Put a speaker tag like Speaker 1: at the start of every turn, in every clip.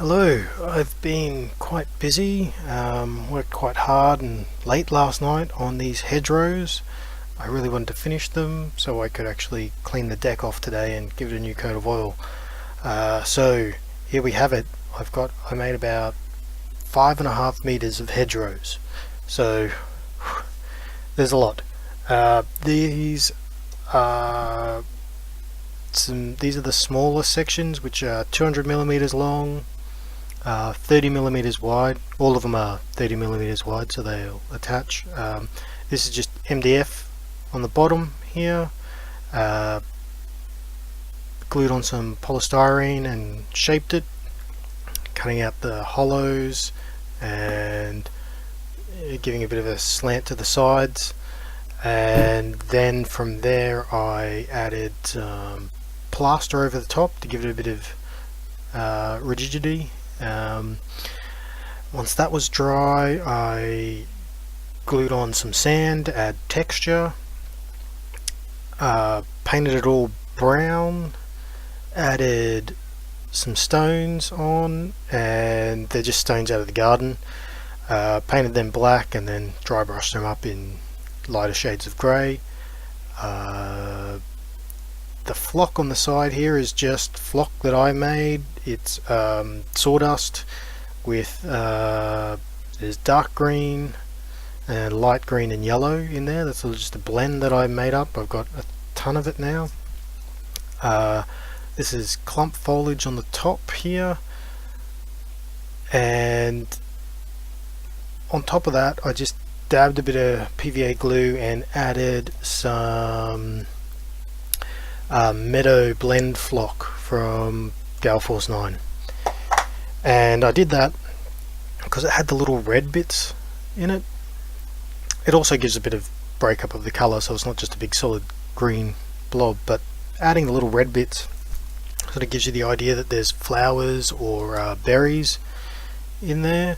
Speaker 1: Hello, I've been quite busy, worked quite hard and late last night on these hedgerows. I really wanted to finish them so I could actually clean the deck off today and give it a new coat of oil. So here we have it. I made about 5.5 meters of hedgerows. So there's a lot. These are the smaller sections, which are 200 millimeters long, 30 millimeters wide. All of them are 30 millimeters wide, so they'll attach. This is just MDF on the bottom here, glued on some polystyrene and shaped it, cutting out the hollows and giving a bit of a slant to the sides. And then from there I added plaster over the top to give it a bit of rigidity. Once that was dry, I glued on some sand to add texture, painted it all brown, added some stones on, and they're just stones out of the garden. Painted them black and then dry brushed them up in lighter shades of grey. The flock on the side here is just flock that I made. It's sawdust with there's dark green and light green and yellow in there. That's just a blend that I made up. I've got a ton of it now. This is clump foliage on the top here, and on top of that I just dabbed a bit of PVA glue and added some Meadow blend flock from Gale Force 9, and I did that because it had the little red bits in it. It also gives a bit of breakup of the colour, so it's not just a big solid green blob, but adding the little red bits sort of gives you the idea that there's flowers or berries in there.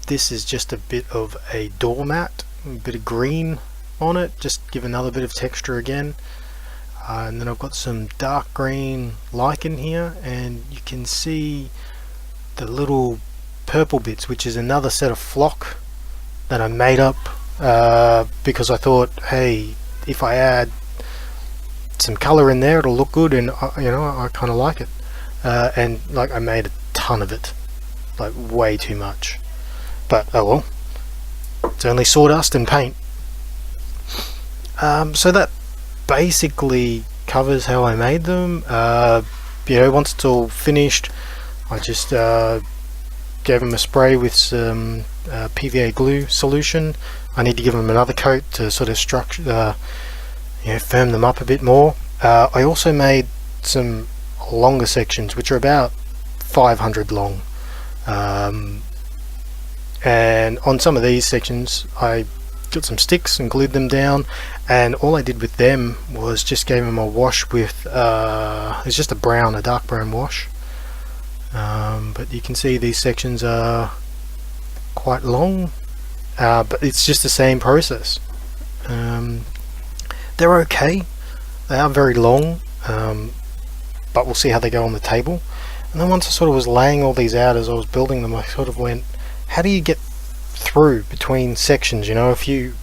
Speaker 1: This is just a bit of a doormat, a bit of green on it, just give another bit of texture again. And then I've got some dark green lichen here, and you can see the little purple bits, which is another set of flock that I made up because I thought, hey, if I add some color in there it'll look good, and I kind of like it. And like, I made a ton of it, like way too much, but oh well, it's only sawdust and paint. So that basically covers how I made them. Once it's all finished, I just gave them a spray with some PVA glue solution. I need to give them another coat to sort of structure, firm them up a bit more. I also made some longer sections, which are about 500 long, and on some of these sections I got some sticks and glued them down, and all I did with them was just gave them a wash with it's just a dark brown wash. But you can see these sections are quite long, but it's just the same process. They're okay, they are very long, but we'll see how they go on the table. And then once I sort of was laying all these out as I was building them, I sort of went, how do you get through between sections? If you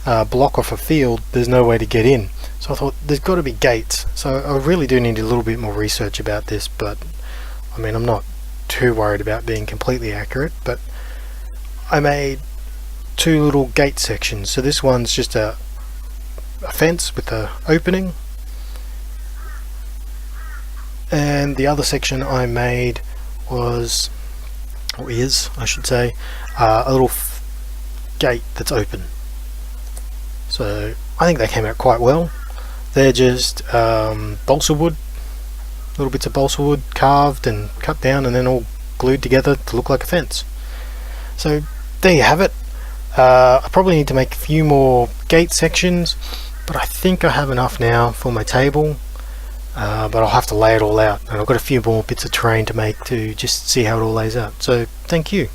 Speaker 1: block off a field, there's no way to get in. So I thought there's got to be gates. So I really do need a little bit more research about this, but I mean, I'm not too worried about being completely accurate. But I made two little gate sections. So this one's just a fence with an opening, and the other section I made was, or is I should say, a little gate that's open. So I think they came out quite well. They're just balsa wood, little bits of balsa wood carved and cut down and then all glued together to look like a fence. So there you have it. I probably need to make a few more gate sections, but I think I have enough now for my table. But I'll have to lay it all out, and I've got a few more bits of terrain to make to just see how it all lays out. So thank you.